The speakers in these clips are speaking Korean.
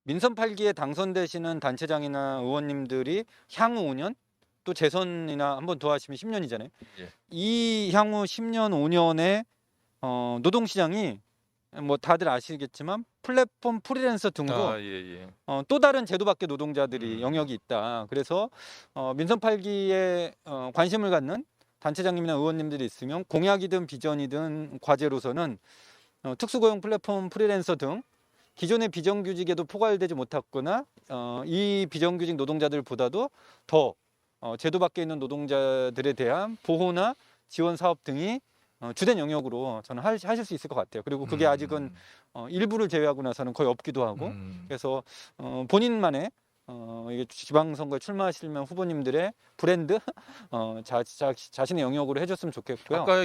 민선 8기에 당선되시는 단체장이나 의원님들이 향후 5년 또 재선이나 한 번 더 하시면 10년이잖아요. 예. 이 향후 10년, 5년에 노동시장이 뭐 다들 아시겠지만 플랫폼 프리랜서 등으로 예. 또 다른 제도 밖의 노동자들이 영역이 있다. 그래서 민선 8기에 관심을 갖는 단체장님이나 의원님들이 있으면 공약이든 비전이든 과제로서는 특수고용 플랫폼 프리랜서 등 기존의 비정규직에도 포괄되지 못했거나 이 비정규직 노동자들보다도 더 제도 밖에 있는 노동자들에 대한 보호나 지원 사업 등이 주된 영역으로 저는 하실 수 있을 것 같아요. 그리고 그게 아직은 일부를 제외하고 나서는 거의 없기도 하고 그래서 본인만의 이게 지방선거에 출마하시려면 후보님들의 브랜드 자신의 영역으로 해줬으면 좋겠고요. 아까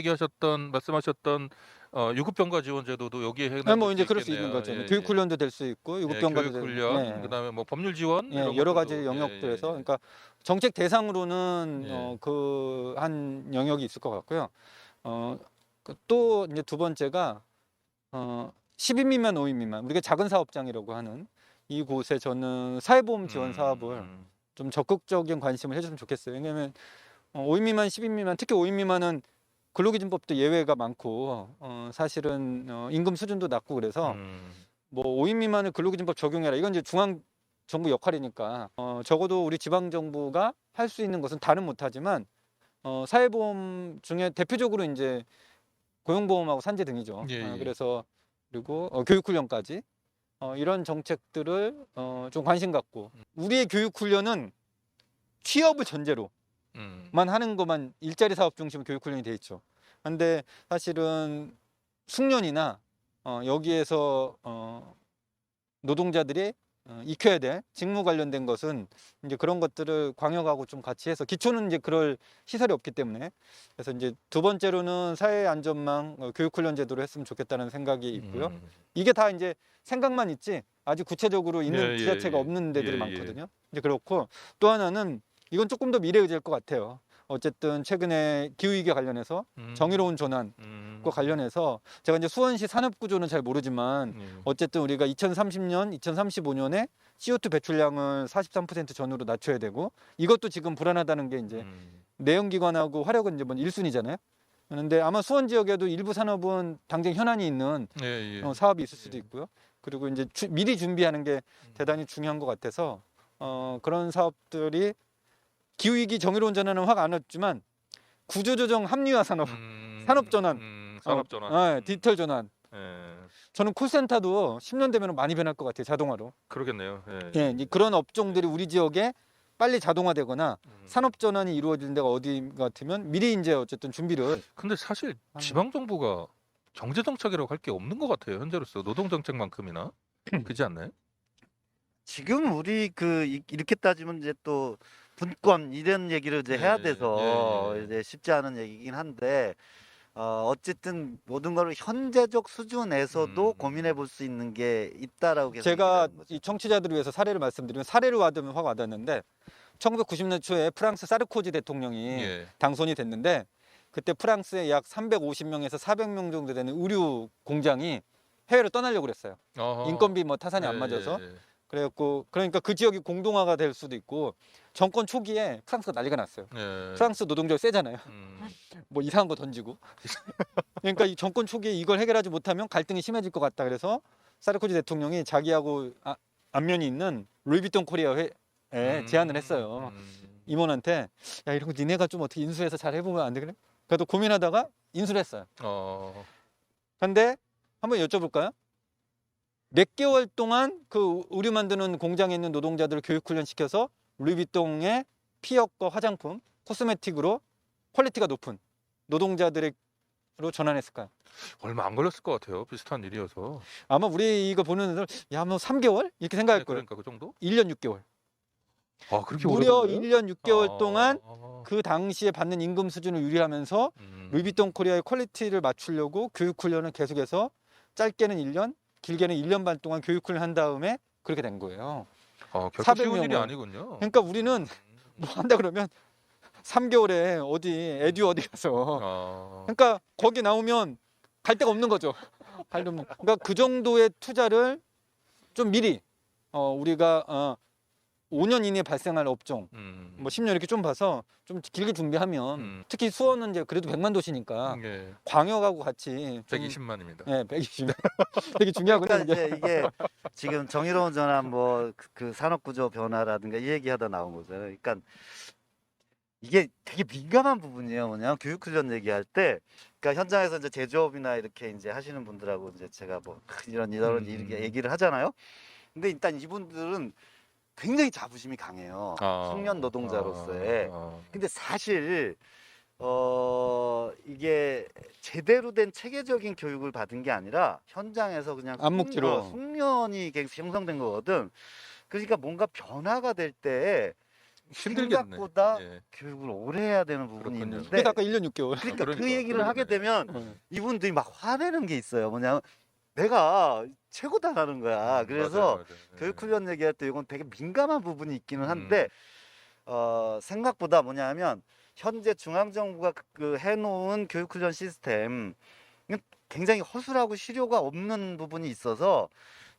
말씀하셨던 유급병가 지원 제도도 여기에 해당될 뭐 이제 수 그럴 수 있겠네요. 있는 거죠. 교육 훈련도 될 수 있고 유급병가도 교육 훈련, 예. 그다음에 뭐 법률 지원 이런 여러 가지 것들도, 영역들에서 그러니까 정책 대상으로는 예. 그 한 영역이 있을 것 같고요. 또 이제 두 번째가 10인 미만 5인 미만 우리가 작은 사업장이라고 하는 이곳에 저는 사회보험 지원 사업을 좀 적극적인 관심을 해줬으면 좋겠어요. 왜냐하면 5인 미만, 10인 미만, 특히 5인 미만은 근로기준법도 예외가 많고 사실은 임금 수준도 낮고 그래서 뭐 5인 미만을 근로기준법 적용해라 이건 이제 중앙 정부 역할이니까 적어도 우리 지방 정부가 할 수 있는 것은 다는 못하지만 사회보험 중에 대표적으로 이제 고용보험하고 산재 등이죠. 예. 그래서 그리고 교육훈련까지 이런 정책들을 좀 관심 갖고 우리의 교육훈련은 취업을 전제로 만 하는 것만 일자리 사업 중심 교육훈련이 돼 있죠. 근데 사실은 숙련이나 여기에서 노동자들이 익혀야 될 직무 관련된 것은 이제 그런 것들을 광역하고 좀 같이 해서 기초는 이제 그럴 시설이 없기 때문에 그래서 이제 두 번째로는 사회안전망 교육훈련 제도를 했으면 좋겠다는 생각이 있고요. 이게 다 이제 생각만 있지 아직 구체적으로 있는 지자체가 없는 데들이 많거든요. 이제 그렇고 또 하나는 이건 조금 더 미래 의제일 것 같아요. 어쨌든 최근에 기후위기 관련해서 정의로운 전환과 관련해서 제가 이제 수원시 산업구조는 잘 모르지만 어쨌든 우리가 2030년, 2035년에 CO2 배출량을 43% 전후로 낮춰야 되고 이것도 지금 불안하다는 게 이제 내연기관하고 화력은 이제 뭐 1순위잖아요. 그런데 아마 수원 지역에도 일부 산업은 당장 현안이 있는 사업이 있을 수도 있고요. 그리고 이제 미리 준비하는 게 대단히 중요한 것 같아서 그런 사업들이 기후위기 정의로운 전환은 확 안 왔지만 구조조정 합리화 산업, 산업전환, 디지털 전환. 저는 콜센터도 10년 되면 많이 변할 것 같아요. 자동화로. 그러겠네요. 그런 업종들이 우리 지역에 빨리 자동화되거나 산업 전환이 이루어지는 데가 어디 같으면 미리 이제 어쨌든 준비를. 근데 사실 지방 정부가 경제 정책이라고 할 게 없는 것 같아요. 현재로서 노동 정책만큼이나 그렇지 않나요? 지금 우리 이렇게 따지면 이제 또 분권 이런 얘기를 이제 해야 돼서 이제 쉽지 않은 얘기긴 한데 어쨌든 모든 걸 현재적 수준에서도 고민해 볼 수 있는 게 있다라고 계속 제가 얘기하는 거죠. 이 청취자들을 위해서 사례를 말씀드리면 사례를 와두면 확 와닿는데 1990년 초에 프랑스 사르코지 대통령이 당선이 됐는데 그때 프랑스에 약 350명에서 400명 정도 되는 의류 공장이 해외로 떠나려고 그랬어요. 인건비 뭐 타산이 안 맞아서. 그래갖고 그러니까 그 지역이 공동화가 될 수도 있고 정권 초기에 프랑스가 난리가 났어요. 프랑스 노동자가 세잖아요. 뭐 이상한 거 던지고. 그러니까 이 정권 초기에 이걸 해결하지 못하면 갈등이 심해질 것 같다. 그래서 사르코지 대통령이 자기하고 안면이 있는 루이비통 코리아에 제안을 했어요. 임원한테 야 이런 거 니네가 좀 어떻게 인수해서 잘 해보면 안 되겠네? 그래도 고민하다가 인수를 했어요. 근데 한번 여쭤볼까요? 몇 개월 동안 그 의류 만드는 공장에 있는 노동자들을 교육훈련 시켜서 루이비통의 피혁과 화장품, 코스메틱으로 퀄리티가 높은 노동자들로 전환했을까요? 얼마 안 걸렸을 것 같아요. 비슷한 일이어서. 아마 우리 이거 보는 애들 야 뭐 3개월? 이렇게 생각할 거예요. 그러니까 그 정도? 1년 6개월. 그렇게 무려 오래 걸려요? 1년 6개월 동안 그 당시에 받는 임금 수준을 유지하면서 루이비통 코리아의 퀄리티를 맞추려고 교육훈련을 계속해서 짧게는 1년, 길게는 1년 반 동안 교육훈련 한 다음에 그렇게 된 거예요. 결코 쉬운 일이 아니군요. 그러니까 우리는 뭐 한다 그러면 3개월에 어디 에듀 어디 가서 그러니까 거기 나오면 갈 데가 없는 거죠. 그러니까 그 정도의 투자를 좀 미리 우리가 5년 이내에 발생할 업종, 뭐 10년 이렇게 좀 봐서 좀 길게 준비하면 특히 수원은 이제 그래도 100만 도시니까 예. 광역하고 같이 좀 120만입니다. 네, 120만. 되게 중요하거든요. 그러니까 이제 이게 지금 정의로운 전환 뭐 그 산업구조 변화라든가 이 얘기하다 나온 거잖아요. 그러니까 이게 되게 민감한 부분이에요. 뭐냐 교육훈련 얘기할 때, 그러니까 현장에서 이제 제조업이나 이렇게 이제 하시는 분들하고 이제 제가 뭐 이런 이렇게 얘기를 하잖아요. 근데 일단 이분들은 굉장히 자부심이 강해요. 청년 노동자로서의. 근데 사실 이게 제대로 된 체계적인 교육을 받은 게 아니라 현장에서 그냥 암묵지로. 숙련이 형성된 거거든. 그러니까 뭔가 변화가 될 때 힘들겠네. 생각보다 예. 교육을 오래 해야 되는 부분이 그렇군요. 있는데, 그래서 아까 1년 6개월. 그러니까 그 그러니까, 얘기를 하게 되면 네. 이분들이 막 화내는 게 있어요. 뭐냐면 내가 최고다라는 거야. 그래서 맞아요, 맞아요. 예. 교육훈련 얘기할 때 이건 되게 민감한 부분이 있기는 한데 생각보다 뭐냐면 현재 중앙정부가 그 해놓은 교육훈련 시스템 굉장히 허술하고 실효가 없는 부분이 있어서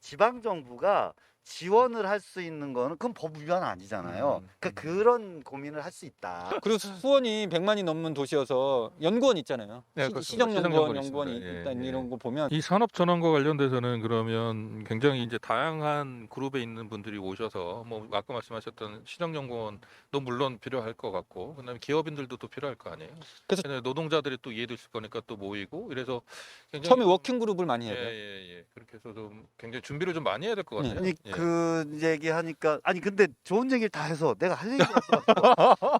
지방정부가 지원을 할 수 있는 거는 그건 법 위반 아니잖아요. 그러니까 그런 고민을 할 수 있다. 그리고 수원이 100만이 넘는 도시여서 연구원 있잖아요. 네, 그렇습니다. 시정연구원, 시정연구원이 연구원이 있습니다. 일단 예, 이런 거 보면 이 산업 전환과 관련돼서는 그러면 굉장히 이제 다양한 그룹에 있는 분들이 오셔서 뭐 아까 말씀하셨던 시정연구원도 물론 필요할 것 같고, 그다음에 기업인들도 또 필요할 거 아니에요. 그래서 그래서 노동자들이 또 이해도 있을 거니까 또 모이고 이래서 굉장히 처음에 좀- 워킹 그룹을 많이 해야 돼요. 예. 그렇게 해서 좀 굉장히 준비를 좀 많이 해야 될 것 같아요. 아니 예. 그 얘기하니까 아니 근데 좋은 얘기를 다 해서 내가 할 얘기가 없어.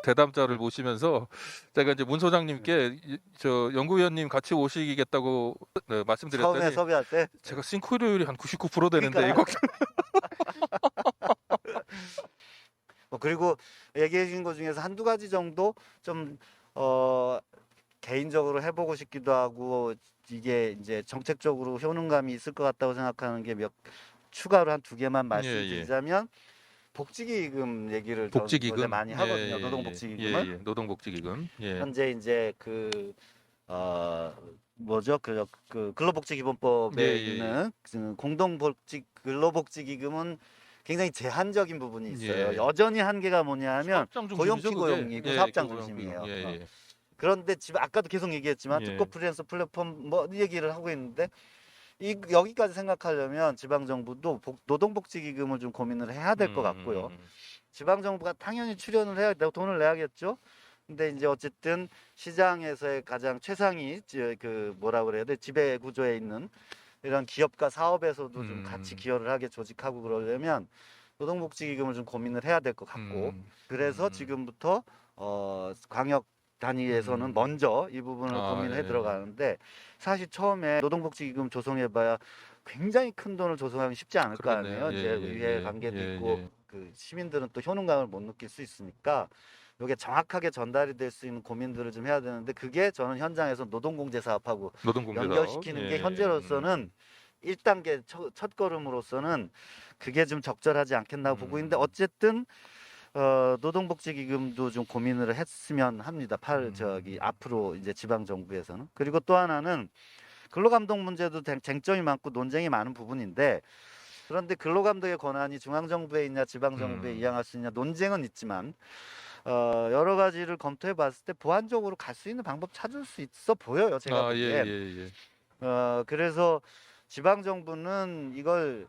대담자를 모시면서 제가 이제 문 소장님께 저 연구위원님 같이 오시겠다고 처음에 말씀드렸더니 섭외할 때 제가 싱크로율이 한 99% 되는데 그러니까. 이거 그리고 얘기해 주신 것 중에서 한두 가지 정도 좀 개인적으로 해보고 싶기도 하고 이게 이제 정책적으로 효능감이 있을 것 같다고 생각하는 게 추가로 한 두 개만 말씀드리자면 복지기금 얘기를 저는 복지기금 원래 많이 하거든요. 노동복지기금은 예. 노동복지기금 예. 현재 이제 뭐죠? 그 근로복지기본법에 예. 있는 그 공동복지 근로복지기금은 굉장히 제한적인 부분이 있어요. 예. 여전히 한계가 뭐냐면 사업장 중심이죠, 고용피고용이고 그게. 사업장 고용 중심이에요. 예. 그런데 지금 아까도 계속 얘기했지만 예. 특고 프리랜서 플랫폼 뭐 얘기를 하고 있는데 여기까지 생각하려면 지방정부도 노동복지기금을 좀 고민을 해야 될 것 같고요. 지방정부가 당연히 출연을 해야 되고 돈을 내야겠죠. 근데 이제 어쨌든 시장에서의 가장 최상위 그 뭐라 그래야 돼 지배 구조에 있는 이런 기업과 사업에서도 좀 같이 기여를 하게 조직하고 그러려면 노동복지기금을 좀 고민을 해야 될 것 같고 그래서 지금부터 광역 단위에서는 먼저 이 부분을 고민해 들어가는데 사실 처음에 노동복지기금 조성해봐야 굉장히 큰 돈을 조성하기 쉽지 않을 거 아니에요. 이제 의회 관계도 있고 그 시민들은 또 효능감을 못 느낄 수 있으니까 이게 정확하게 전달이 될 수 있는 고민들을 좀 해야 되는데 그게 저는 현장에서 노동공제 사업하고 연결시키는 게 현재로서는 1단계 첫 걸음으로서는 그게 좀 적절하지 않겠나 보고 있는데 어쨌든 노동복지기금도 좀 고민을 했으면 합니다. 앞으로 이제 지방 정부에서는. 그리고 또 하나는 근로감독 문제도 쟁점이 많고 논쟁이 많은 부분인데 그런데 근로감독의 권한이 중앙정부에 있냐 지방정부에 이양할 수 있냐 논쟁은 있지만 여러 가지를 검토해 봤을 때 보완적으로 갈 수 있는 방법 찾을 수 있어 보여요. 제가 보기엔. 그래서 지방정부는 이걸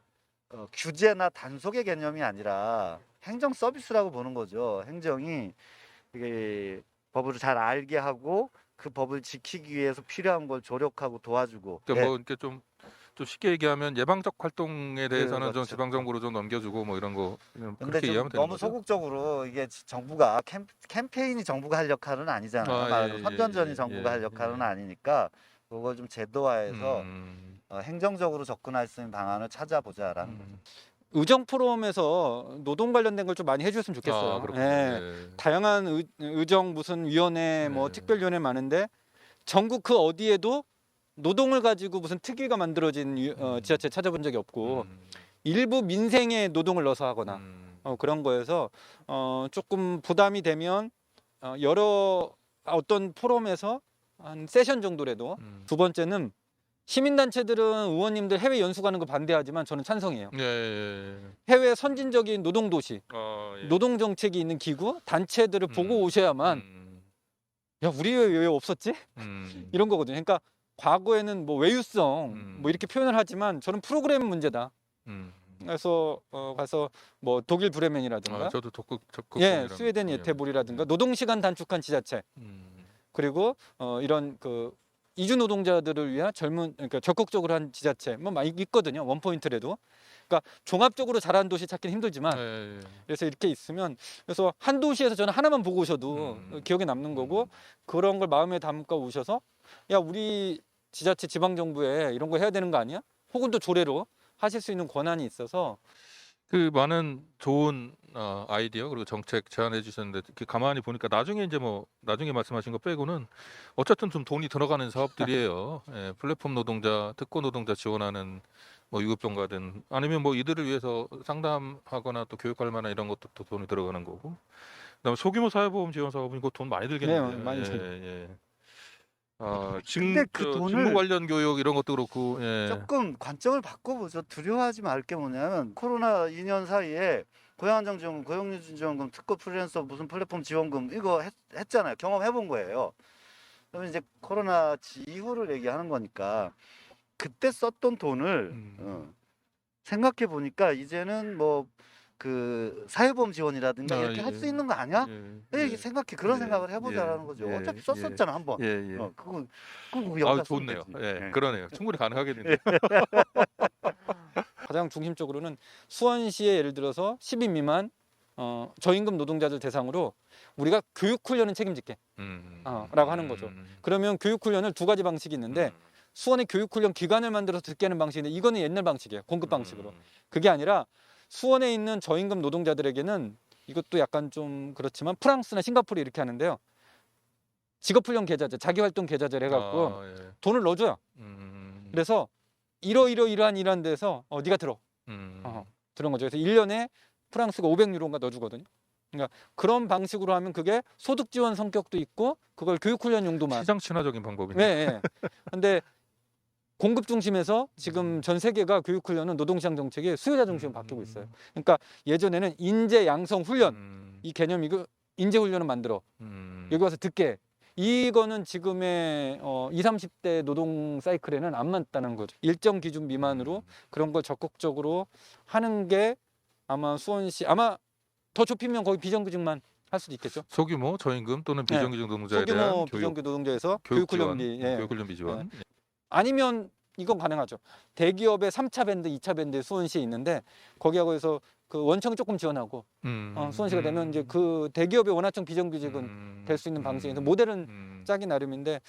규제나 단속의 개념이 아니라 행정 서비스라고 보는 거죠. 행정이 이게 법을 잘 알게 하고 그 법을 지키기 위해서 필요한 걸 조력하고 도와주고. 그러니까 뭐 이렇게 좀 쉽게 얘기하면 예방적 활동에 대해서는 좀 그렇죠. 지방 정부로 좀 넘겨주고 뭐 이런 거 근데 그렇게 좀 이해하면 되는 너무 거죠. 소극적으로 이게 정부가 캠페인이 정부가 할 역할은 아니잖아요. 선전전이 정부가 할 역할은 아니니까 그걸 좀 제도화해서 행정적으로 접근할 수 있는 방안을 찾아보자라는 거죠. 의정 포럼에서 노동 관련된 걸 좀 많이 해줬으면 좋겠어요. 다양한 의정 무슨 위원회 뭐 특별위원회 많은데 전국 그 어디에도 노동을 가지고 무슨 특위가 만들어진 지자체 찾아본 적이 없고 일부 민생에 노동을 넣어서 하거나 그런 거에서 조금 부담이 되면 여러 어떤 포럼에서 한 세션 정도라도 두 번째는 시민단체들은 의원님들 해외 연수 가는 거 반대하지만 저는 찬성이에요. 예, 예. 해외 선진적인 노동도시, 예. 노동정책이 있는 기구, 단체들을 보고 오셔야만 야 우리 왜 없었지? 이런 거거든요. 그러니까 과거에는 뭐 외유성 뭐 이렇게 표현을 하지만 저는 프로그램 문제다. 그래서 가서 뭐 독일 브레멘이라든가 저도 적극 예 스웨덴 예테보리라든가 노동시간 단축한 지자체 그리고 이런 그 이주 노동자들을 위한 그러니까 적극적으로 한 지자체 뭐 많이 있거든요. 원포인트라도. 그러니까 종합적으로 잘하는 도시 찾기는 힘들지만 예. 그래서 이렇게 있으면 그래서 한 도시에서 저는 하나만 보고 오셔도 기억에 남는 거고 그런 걸 마음에 담고 오셔서 야 우리 지자체 지방정부에 이런 거 해야 되는 거 아니야? 혹은 또 조례로 하실 수 있는 권한이 있어서 그 많은 좋은 아이디어 그리고 정책 제안해 주셨는데 이렇게 가만히 보니까 나중에 말씀하신 거 빼고는 어쨌든 좀 돈이 들어가는 사업들이에요. 예, 플랫폼 노동자, 특고 노동자 지원하는 뭐 유급종가든 아니면 뭐 이들을 위해서 상담하거나 또 교육할 만한 이런 것도 또 돈이 들어가는 거고. 그다음에 소규모 사회보험 지원 사업은 이거 돈 많이 들겠네요. 네, 많이 들어요. 예. 근데 그 돈을 직무 관련 교육 이런 것도 그렇고. 예. 조금 관점을 바꿔보죠. 두려워하지 말 게 뭐냐면 코로나 2년 사이에 고용안정지원금, 고용유지지원금, 특고 프리랜서 무슨 플랫폼 지원금 이거 했잖아요. 경험해본 거예요. 그러면 이제 코로나 이후를 얘기하는 거니까 그때 썼던 돈을 생각해 보니까 이제는 뭐 그 사회보험 지원이라든가 이렇게 할 수 있는 거 아니야? 이렇게 생각해 그런 생각을 해보자라는 거죠. 어차피 썼었잖아 한번. 그거 여기다 쓰면 좋네요. 되지. 예, 그러네요. 충분히 가능하겠는데. 가장 중심적으로는 수원시에 예를 들어서 10인 미만 저임금 노동자들 대상으로 우리가 교육훈련은 책임질게 라고 하는 거죠. 그러면 교육훈련을 두 가지 방식이 있는데 수원의 교육훈련 기관을 만들어서 듣게 하는 방식인데 이거는 옛날 방식이에요. 공급 방식으로. 그게 아니라 수원에 있는 저임금 노동자들에게는 이것도 약간 좀 그렇지만 프랑스나 싱가포르 이렇게 하는데요. 직업훈련 계좌제, 자기활동 계좌제를 해갖고 돈을 넣어줘요. 그래서 이러한 데서 네가 들어. 들은 거죠. 그래서 1년에 프랑스가 500유로인가 넣어주거든요. 그러니까 그런 방식으로 하면 그게 소득 지원 성격도 있고 그걸 교육훈련 용도만. 시장 친화적인 방법이네. 네. 근데 공급 중심에서 지금 전 세계가 교육훈련은 노동시장 정책이 수요자 중심으로 바뀌고 있어요. 그러니까 예전에는 인재 양성 훈련 이 개념이고 인재 훈련을 만들어 여기 와서 듣게 이거는 지금의 20, 30대 노동 사이클에는 안 맞다는 거죠. 일정 기준 미만으로 그런 걸 적극적으로 하는 게 아마 수원시 아마 더 좁히면 거기 비정규직만 할 수도 있겠죠. 소규모 저임금 또는 비정규직 노동자에 소규모 대한 비정규 노동자에서 교육 지원, 교육훈련비 교육훈련비 지원. 아니면 이건 가능하죠. 대기업의 3차 밴드, 2차 밴드 수원시에 있는데 거기하고 해서 그 원청이 조금 지원하고 수원시가 되면 이제 그 대기업의 원하청 비정규직은 될 수 있는 방식에서 모델은 짜기 나름인데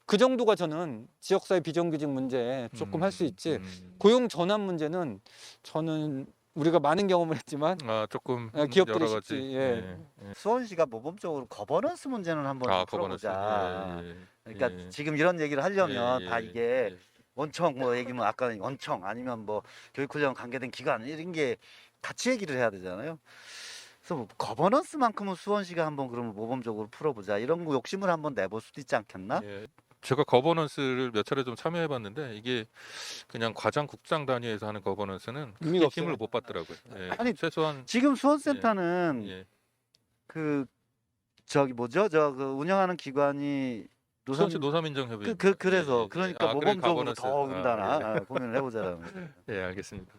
그 정도가 저는 지역사회 비정규직 문제 조금 할 수 있지 고용 전환 문제는 저는 우리가 많은 경험을 했지만 조금 기업들이 여러 가지. 쉽지. 수원시가 모범적으로 거버넌스 문제는 한번 풀어보자. 그러니까 지금 이런 얘기를 하려면 다 이게 원청 뭐 얘기면 아까 원청 아니면 뭐 교육훈련 관계된 기관 이런 게 같이 얘기를 해야 되잖아요. 그래서 뭐 거버넌스만큼은 수원시가 한번 그러면 모범적으로 풀어보자 이런 거 욕심을 한번 내볼 수도 있지 않겠나? 제가 거버넌스를 몇 차례 좀 참여해봤는데 이게 그냥 과장 국장 단위에서 하는 거버넌스는 의미가 크게 힘을 없어요. 못 받더라고요. 아니, 최소한 지금 수원센터는 그 저기 뭐죠? 그 운영하는 기관이 수원시 노사민정협의. 그래서 그러니까 그래, 모범적으로 거버넌스. 더 군다나 고민을 해보자라는 거죠. 알겠습니다.